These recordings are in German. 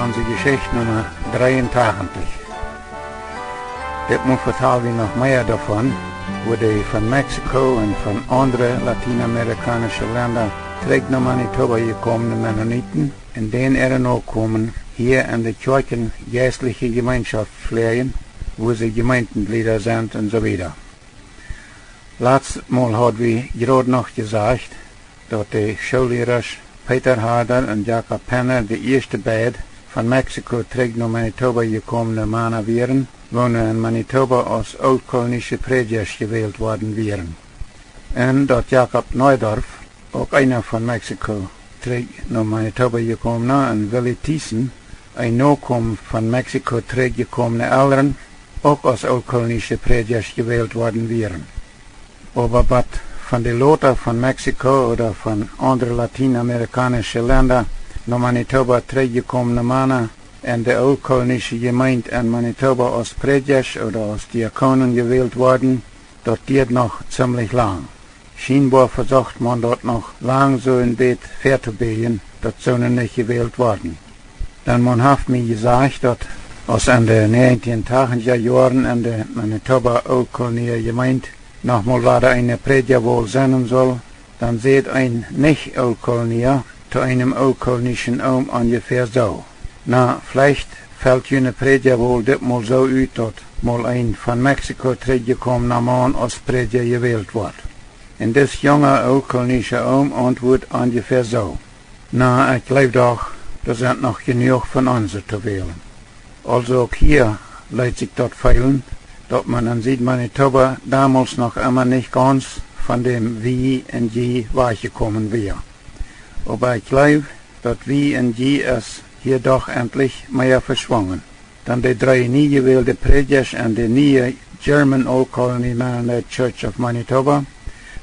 unsere Geschichte Nummer 83. Dit moet vertellen wir noch mehr davon, wo die von Mexiko und von anderen lateinamerikanischen Ländern direkt nach Manitoba gekommene Mennoniten, in denen noch kommen, hier in der Kirchen geistliche Gemeinschaft pflegen, wo sie Jemeentenjlieda sind und so weiter. Letztes Mal hat wir gerade noch gesagt, dass die Schullehrer Peter Harder und Jakob Penner die erste beiden von Mexiko direkt nach Manitoba gekommene Männer wären, wo in Manitoba als oldkolonische Prägers gewählt worden wären. Und dass Jakob Neudorf, auch einer von Mexiko, direkt nach Manitoba gekommen und Willi Thiessen, ein Nachkommen von Mexiko direkt gekommene Eltern, auch als oldkolonische Prägers gewählt worden wären. Aber was von den Leuten von Mexiko oder von anderen lateinamerikanischen Ländern nach Manitoba zurückgekommene Männer in der oldkolonischen Gemeinde in Manitoba als Prägers oder als Diakonen gewählt worden, das geht noch ziemlich lang. Scheinbar versucht man dort noch lang so ein Bett fertig, dass so nicht gewählt worden. Dann man hat mir gesagt, dass als in den 1980er Jahren in der Manitoba oldkolonische Gemeinde nochmal war eine Präger wohl sein soll, dann seht ein Nicht-Oldkolonier zu einem oldkolonischen ungefähr so. Na, vielleicht fällt jene Präger wohl dit mal so aus, dass mal ein von Mexiko zurückgekommener Mann als Präger gewählt wird. Und das junge oldkolonische antwortet ungefähr so. Na, ich glaube doch, da sind noch genug von uns zu wählen. Also auch hier lässt sich dort fehlen, dass man in Süd-Manitoba damals noch immer nicht ganz von dem Wie und Je weggekommen wäre. Aber ich glaube, dass Wie und Je ist hier doch endlich mehr verschwungen. Dann die drei nie gewählte Prägers und die neue German Old Colony Mennonite Church of Manitoba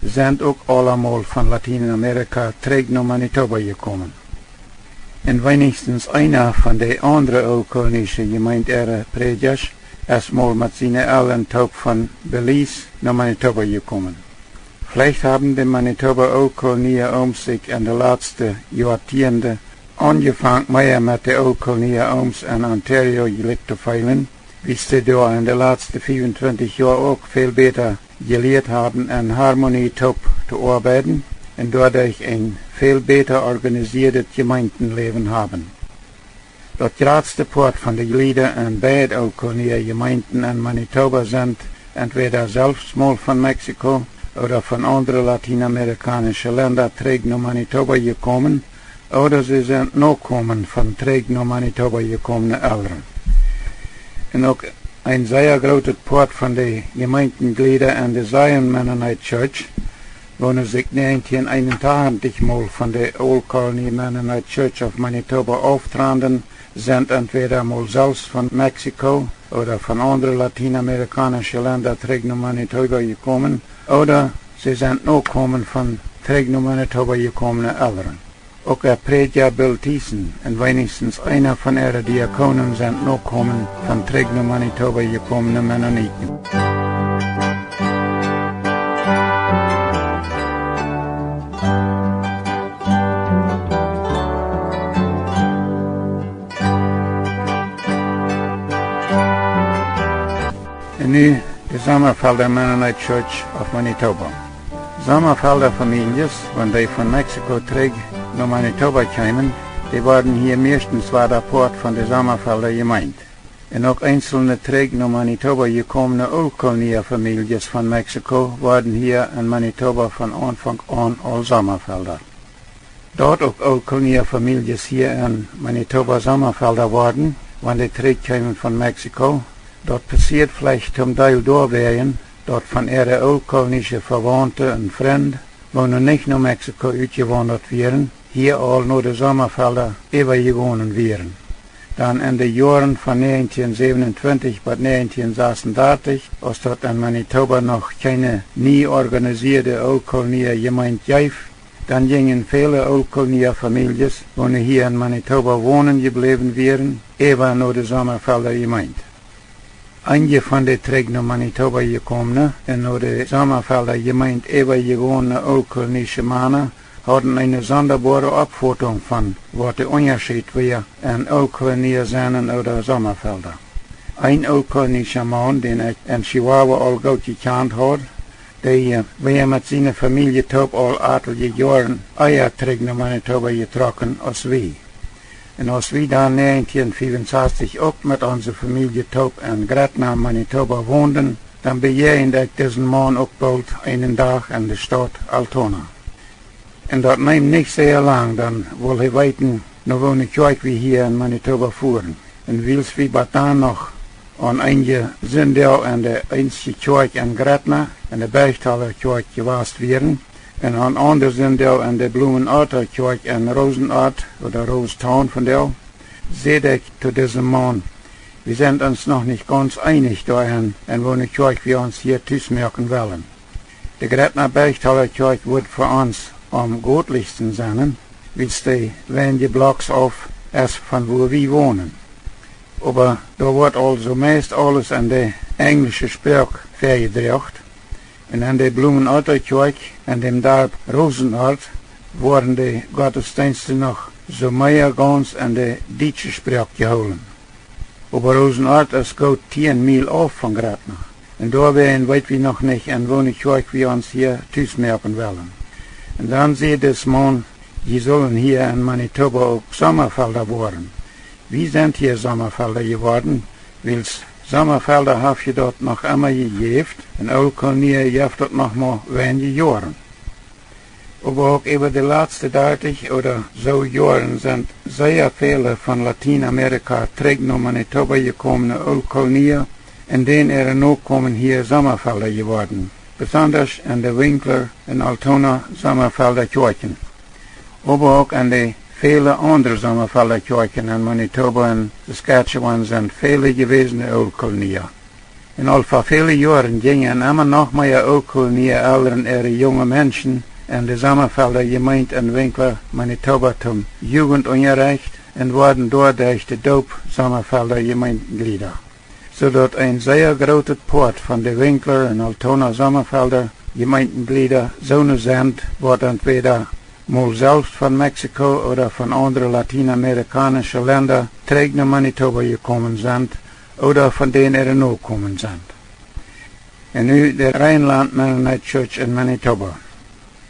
sind auch allemal von Lateinamerika direkt nach Manitoba gekommen. Und wenigstens einer von den anderen oldkolonischen Gemeinde Prägers erstmal mit seinen Eltern taub von Belize nach Manitoba gekommen. Vielleicht haben die Manitoba Oldkolonier sich in den letzten Jahrzehnten angefangen mehr mit den Oldkolonier in Ontario gelegt zu feilen, wie sie da in den letzten 25 Jahren auch viel besser gelehrt haben, in Harmonie taub zu arbeiten und dadurch ein viel besser organisiertes Gemeindenleben haben. Das größte Part von den Gliedern in beiden oldkolonier Gemeinden in Manitoba sind entweder selbst mal von Mexiko oder von anderen lateinamerikanischen Ländern direkt nach Manitoba gekommen, oder sie sind Nachkommen von direkt nach Manitoba gekommenen Eltern. Und auch ein sehr großes Part von den Gemeindengliedern in der Zion Mennonite Church, wo sich 1981 mal von der Old Colony Mennonite Church of Manitoba auftraten, sind entweder mal selbst von Mexiko oder von anderen lateinamerikanischen Ländern direkt nach Manitoba gekommen, oder sie sind Nachkommen von direkt nach Manitoba gekommenen Eltern. Auch der Prediger Bill Thiessen und wenigstens einer von ihren Diakonen sind Nachkommen von direkt nach Manitoba gekommenen Mennoniten. En nu de Sommerfelder Mennonite Church of Manitoba. Sommerfelder Families, wenn die von Mexiko terug nach Manitoba kamen, die waren hier meistens war der Port von der Sommerfelder Gemeinde. Und auch einzelne terug nach Manitoba gekommene Oldkolonier-Families von Mexiko waren hier in Manitoba von Anfang an als Sommerfelder. Dort auch Oldkolonier-Families hier in Manitoba Sommerfelder waren, wenn die terugkamen von Mexiko. Dort passiert vielleicht zum Teil durchwählen, dort von ihren oldkolonischen Verwandten und Freunden, wo noch nicht nach Mexiko ausgewandert wären, hier all nur die Sommerfelder übergewonnen wären. Dann in den Jahren von 1927 bis 1936, als dort in Manitoba noch keine nie organisierte Oldkolonier-Gemeinde gab, dann gingen viele Oldkolonier-Familien, wo hier in Manitoba wohnen geblieben wären, über nur die Sommerfelder Gemeinde. Einige von den direkt nach Manitoba gekommenen und nur die Sommerfelder Gemeinde übergewonnenen oldkolonische Männer hadden eine sonderbare Abfotung von, wat der Unterschied wäre an Ölkolonien seien oder Sommerfelder. Ein ölkolonischer Mann, den ich in Chihuahua all gut gekannt had, der wäre mit seiner Familie top all atelige Jahren Eier nach Manitoba getrokken als wir. Und als wir dann 1965 auch mit unserer Familie top in Gretna, Manitoba wohnten, dann bejahte ich diesen Mann auch bald einen Tag in der Stadt Altona. Und das nimmt nicht sehr lang, dann will ich weiten, noch wo eine Kirche wie hier in Manitoba fuhren. Und wills wir dann noch an einige Sindel an der einzige Kirche in Gretna, in der Bergtaler Kirche gewast werden, und an andere Sindel an der Blumenarter Kirche in Rosenart oder Rosetown von der, sehe ich zu diesem Mann, wir sind uns noch nicht ganz einig dahin, in wo eine Kirche wir uns hier merken wollen. Die Gretna Bergtaler Kirche wird für uns am göttlichsten sein, wie es die wenige Blocks auf ist, von wo wir wohnen. Aber da wird also meist alles in der englische Sprache vergedreht. Und an der Blumenarter Kirche, an dem Dorf Rosenart, wurden die Gottesdienste noch so mehr ganz in der deutschen Sprache geholt. Aber Rosenart ist gut 10 Mil auf von Gretna. Und da weit wir noch nicht, in wo eine Kirche wir uns hier merken wollen. Und dann sieht das Mann, die sollen hier in Manitoba auch Sommerfelder worden. Wir sind hier Sommerfelder geworden, weil Sommerfelder habe ich dort noch immer gegeben, und Ölkolonie gibt dort noch mal wenige Jahre. Aber auch über die letzten 30 oder so Jahren sind sehr viele von Lateinamerika nach Manitoba gekommene Ölkolonie, in denen Nachkommen hier Sommerfelder geworden. Besonders in der Winkler und Altona Sommerfelder Kirchen. Aber auch in die viele andere Sommerfelder Kirchen in Manitoba und Saskatchewan sind viele gewesene Ölkolonien. In all vor vielen Jahren gingen immer noch mehr Ölkolonien älteren ihre junge Menschen in die Sommerfelder Gemeinde in Winkler, Manitoba zum Jugendunterricht und wurden dort durch die Sommerfelder Jemeentenjlieda. Zodat ein sehr großer Port von den Winkler und Altona Sommerfelder Jemeentenjlieda so sind, wird entweder mal selbst von Mexiko oder von anderen lateinamerikanischen Ländern nach Manitoba gekommen sind oder von denen nachkommen sind. Und nu der Rheinland Mennonite Church in Manitoba.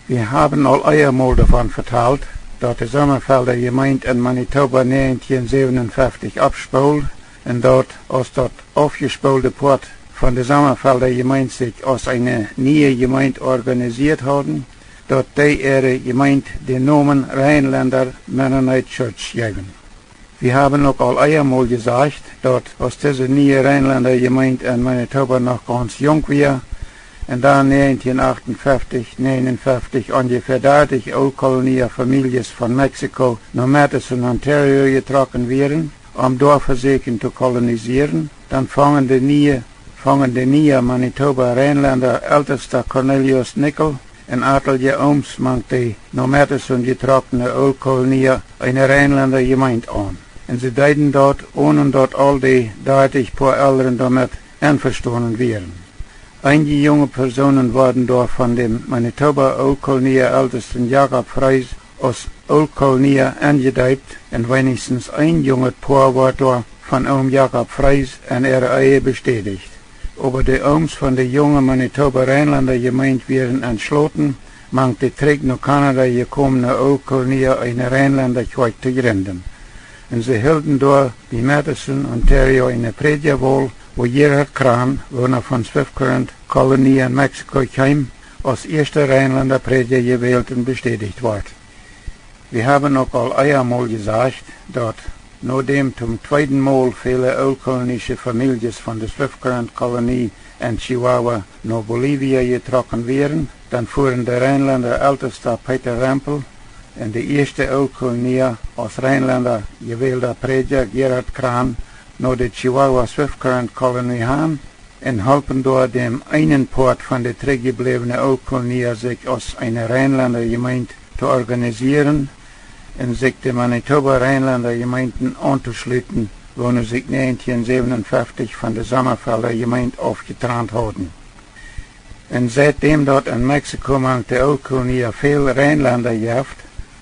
Wir haben all einmal davon vertelt, dass die Sommerfelder Gemeinde in Manitoba 1957 abspult und dort aus dort aufgespulte Port von der Sommerfelder Gemeinde sich als eine neue Gemeinde organisiert haben, dort die ihre Gemeinde den Namen Rheinländer Mennonite Church geben. Wir haben auch all einmal gesagt, dass aus dieser neue Rheinländer Gemeinde in Manitoba noch ganz jung war, und dann 1958, 59 ungefähr 30 Ölkolonie-Familien von Mexiko nach Madison, Ontario getroffen werden, Dorfversuchen zu kolonisieren. Dann fangen die neue Manitoba Rheinländer ältester Cornelius Nickel in Atelier Ooms mangt die nach Madison getrockene Ölkolonie eine Rheinländer Gemeinde an. Und sie deuten dort, ohne dort all die 30 paar Älteren damit einverstanden werden. Einige junge Personen wurden dort von dem Manitoba Ölkolonie-Ältesten Jakob Freis als Ölkolonie angedeutet und wenigstens ein junges Paar wurde dort von Jakob Freis an ihre Ehe bestätigt. Aber die Ooms von der jungen Manitoba Rheinländer Gemeinde werden entschlossen, mangt die Trick nach Kanada gekommene Ölkolonie eine Rheinländer Kirche zu gründen. Und sie hielten dort wie Madison, Ontario eine Predigerwahl, wo Gerhard Kran, Wohner von Swift-Current Kolonie in Mexiko kam, als erster Rheinländer Prediger gewählt und bestätigt wird. Wir haben auch all einmal gesagt, dass nachdem zum zweiten Mal viele ölkolonische Familien von der Swift-Current Kolonie in Chihuahua nach Bolivia getroffen werden, dann fuhren der Rheinländer ältester Peter Rempel und die erste Ölkolonie als Rheinländer gewählter Prediger Gerhard Kran nach der Chihuahua Swift-Current Kolonie han und halfen dort dem einen Port von der zurückgebliebenen Ölkolonie sich als eine Rheinländer Gemeinde zu organisieren und sich die Manitoba Rheinländer Gemeinden anzuschließen, wo sie sich 1957 von der Sommerfelder Gemeinde aufgetrennt hatten. En seitdem dort in Mexiko man de Oldkolonie veel Rijnlander jaft,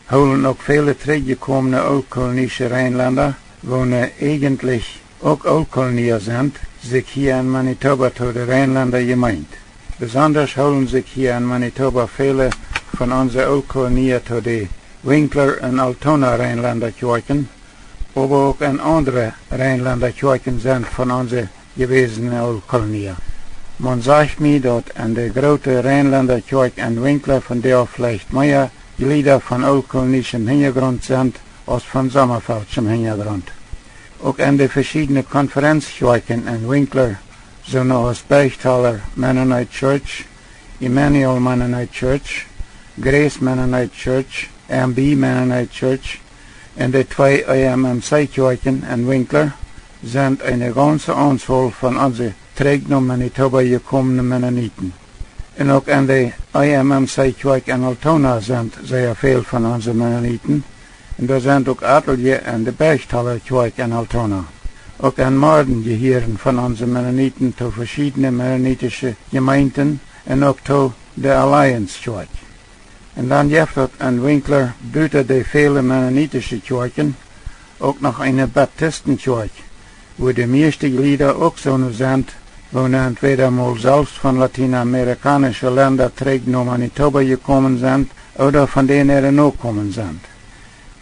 holen ook vele teruggekommene Oldkolonische Rijnlander, wonen eigentlich ook Oldkolonier sind, sich hier in Manitoba tot de Rijnlander gemeint. Besonders holen sich hier in Manitoba viele von onze Oldkolonier tot de Winkler en Altona Rijnlander Kirchen, aber auch in andere Rijnlander Kirchen sind von onze gewesene Oldkolonier. Man sagt mir dort an der große Rijnlander Kirche en Winkler von der vielleicht mehr Glieder von oldkolonischem Hintergrund sind als von sommerfeldschem Hintergrund. Auch an den verschiedenen Konferenzkirchen en Winkler, so noch als Bergtaler Mennonite Church, Emmanuel Mennonite Church, Grace Mennonite Church, MB Mennonite Church und die zwei IMMC-Kirchen en Winkler sind eine ganze Anzahl von unseren nach Manitoba gekommene Mennoniten. Und auch an der IMMC-Kirche in Altona sind sehr viel von unseren Mennoniten. Und da sind auch Atelier an der Bergtaler Kirche in Altona. Auch an Morden gehören von unseren Mennoniten zu verschiedenen mennonitische Gemeinden und auch zu der Alliance Church. Und dann gibt es in Winkler, büter der viele mennonitische Kirchen, auch noch eine Baptistenkirche, wo die meisten Glieder auch so sind, wo entweder mal selbst von lateinamerikanischen Ländern nach Manitoba gekommen sind oder von denen noch gekommen sind.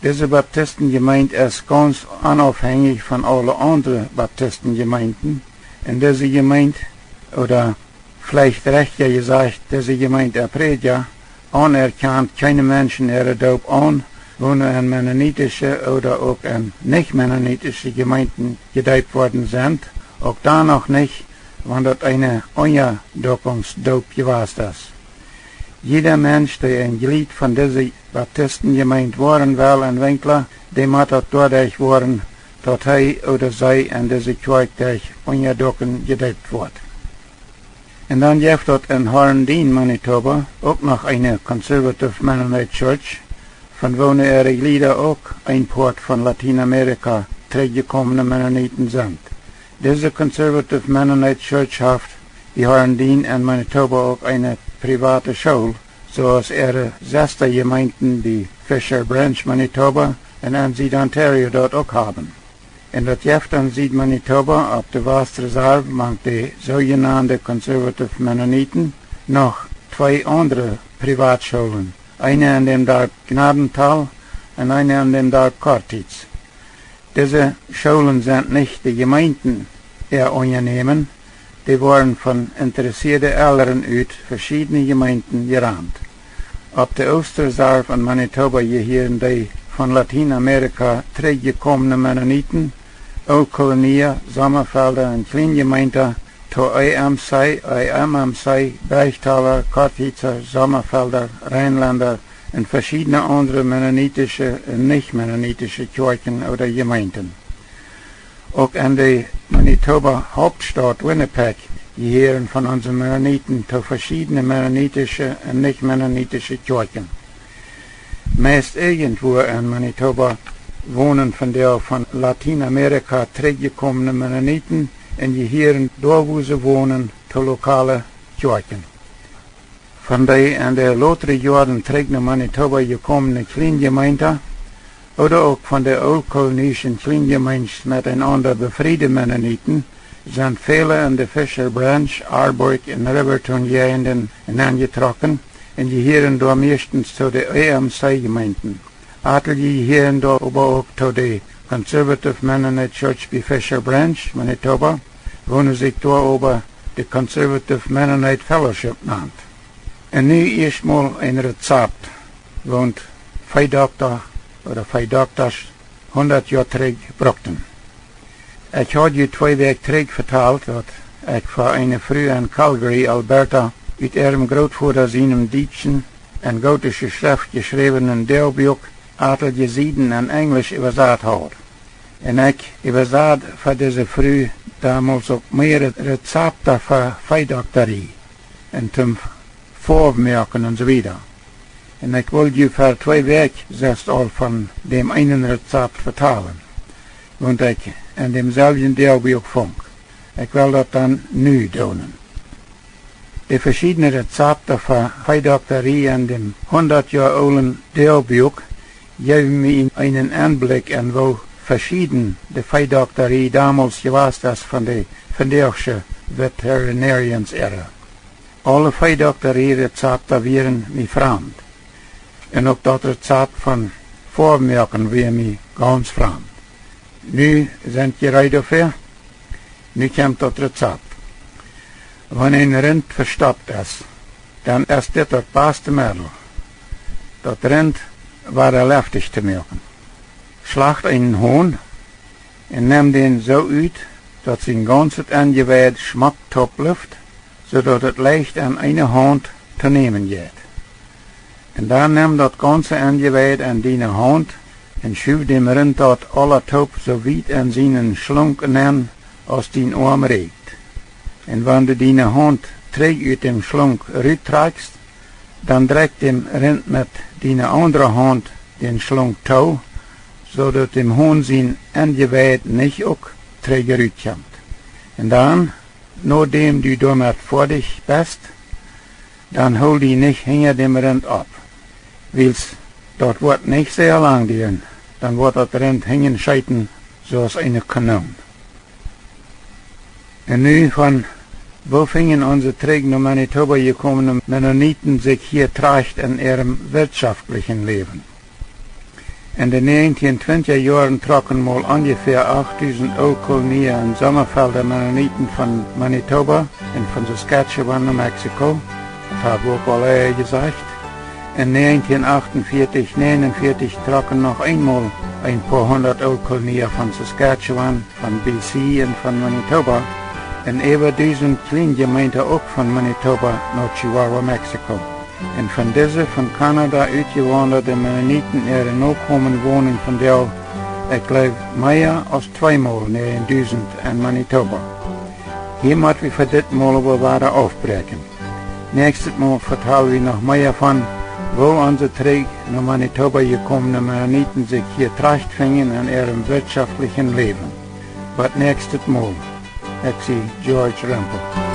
Diese Baptistengemeinde ist ganz unabhängig von allen anderen Baptistengemeinden. Und diese Gemeinde, oder vielleicht rechter gesagt, diese Gemeinde der Prediger, anerkennt keine Menschen ihre Daub an, wo nur in mennonitische oder auch in nicht-mennonitische Gemeinden gedeiht worden sind, auch da noch nicht, wenn das eine Unterdopungsdaub gewesen ist. Jeder Mensch, der ein Glied von dieser Baptistengemeinde worden will in Winkler, dem hat das dadurch worden, dass er oder sie in diese Kirche durch Unterdocken gedeiht wird. Und dann gibt es in Horndien, Manitoba, auch noch eine Conservative Mennonite Church, von wo ihre Glieder auch ein Port von Lateinamerika zurückgekommene Mennoniten sind. Diese Conservative Mennonite Church hat, wie Horndien in Manitoba, auch eine private Schule, so als ihre Gemeinden, die Fisher Branch Manitoba und in Süd-Ontario dort auch haben. In das Jahr in Süd-Manitoba, auf der Westreserve, macht die sogenannte Conservative Mennoniten noch zwei andere Privatschulen. Eine in dem Dorf Gnadental und eine in dem Dorf Plautdietsch. Diese Schulen sind nicht die Gemeinden eher unternehmen, die wurden von interessierten Eltern aus verschiedenen Gemeinden gerannt. Auf der Ostreserve in Manitoba gehören die von Lateinamerika zurückgekommenen Mennoniten, Oldkolonier, Sommerfelder und Kleingemeinden zu IMMC, Bergtaler, Plautdietscher, Sommerfelder, Rheinländer und verschiedene andere mennonitische und nicht-mennonitische Kirchen oder Gemeinden. Auch in der Manitoba Hauptstadt Winnipeg gehören von unseren Mennoniten zu verschiedenen mennonitische und nicht-mennonitische Kirchen. Meist irgendwo in Manitoba wohnen von der von Lateinamerika zurückgekommenen Mennoniten und gehören dort, wo sie wohnen, zu lokalen Kirchen. Von der in der loteren Jahren zurück nach Manitoba gekommenen Kleingemeinden oder auch von der oldkolonischen Kleingemeinde miteinander befriedeten Mennoniten sind viele in der Fisher Branch, Arborg und Riverton-Gegenden angetroffen und gehören dort meistens zu den EMC-Gemeinden. Einige gehören dort aber auch zu der Conservative Mennonite Church bei Fisher Branch, Manitoba, wo sich dort aber die Conservative Mennonite Fellowship nennt. Und nu erstmal ein Rezept, wohnt vier Doktor oder vier Doktors 100 Jahre zurück brachten. Ich habe je 2 Wochen zurück vertelt, dass ich für eine Früh in Calgary, Alberta, mit ihrem Großvater seinem Deutschen und gotische Schrift geschriebenen Drehbuch etliche Seiten in Englisch übersetzt habe. Und ich übersetzt für diese Früh damals auch mehrere Rezepte für Feidoktorie und zum Vormerken und so weiter. Und ich wollte je für 2 Wochen selbst all von dem einen Rezept vertalen. Und ich in demselben Drehbuch fand. Ich will das dann nu doen. De verschiedene Rezepten für Veidokterie an dem 100 Jahre alten Dörrbuch geben mir einen Anblick an, wo verschieden de Veidokterie damals gewesen ist von der vandaagse Veterinarians-Ära. Alle Veidokterie-Rezepten waren mir fremd. En ook dat Rezept von Vormerken wäre mir ganz fremd. Nu sind je ready dafür? Nu kommt das Rezept. Wenn ein Rind verstopft ist, dann ist das beste Mittel. Das Rind war leftig zu melken. Schlacht einen Huhn und nimm den so uit, dass sein ganzes Angeweid schmacktop bleibt, sodass es leicht an eine Hand zu nehmen geht. Und dann nimm das ganze Angeweid an deine Hand und schub dem Rind dort alle Top so weit an seinen Schlunk an, als dein Arm reicht. Und wenn du deine Hand träg aus dem Schlunk rausträgst, dann trägt dem Rind mit deiner anderen Hand den Schlunk tau, so dass dem Hund sein Angeweid nicht auch träger rauskommt. Und dann, nachdem du damit fertig bist, dann hol die nicht hinter dem Rind ab. Weil's dort wird nicht sehr lang gehen, dann wird das Rind hängen scheiten, so als eine Kanone. Und nun von wo fingen unsere Trägen nach Manitoba gekommenen Mennoniten sich hier tracht in ihrem wirtschaftlichen Leben. In den 1920er Jahren trocken mal ungefähr 8000 Ölkolonien in Sommerfelder Mennoniten von Manitoba und von Saskatchewan nach Mexiko, das habe ich auch alle gesagt. In 1948, 49 trocken noch einmal ein paar hundert Ölkolonien von Saskatchewan, von BC und von Manitoba. En über 1000 Kleingemeinden auch von Manitoba nach Chihuahua, Mexiko. Und von dieser von Kanada uitgewanderte Mennoniten ihre Nachkommen wohnen von der, ich glaube, mehr als zweimal näher in 1000 in Manitoba. Hier müssen wir für das Mal aber weiter aufbrechen. Nächstes Mal vertrauen wir noch mehr von, wo unsere Träg nach Manitoba gekommene Mennoniten sich hier zurechtfinden in ihrem wirtschaftlichen Leben. But nächstes Mal. George Rempel.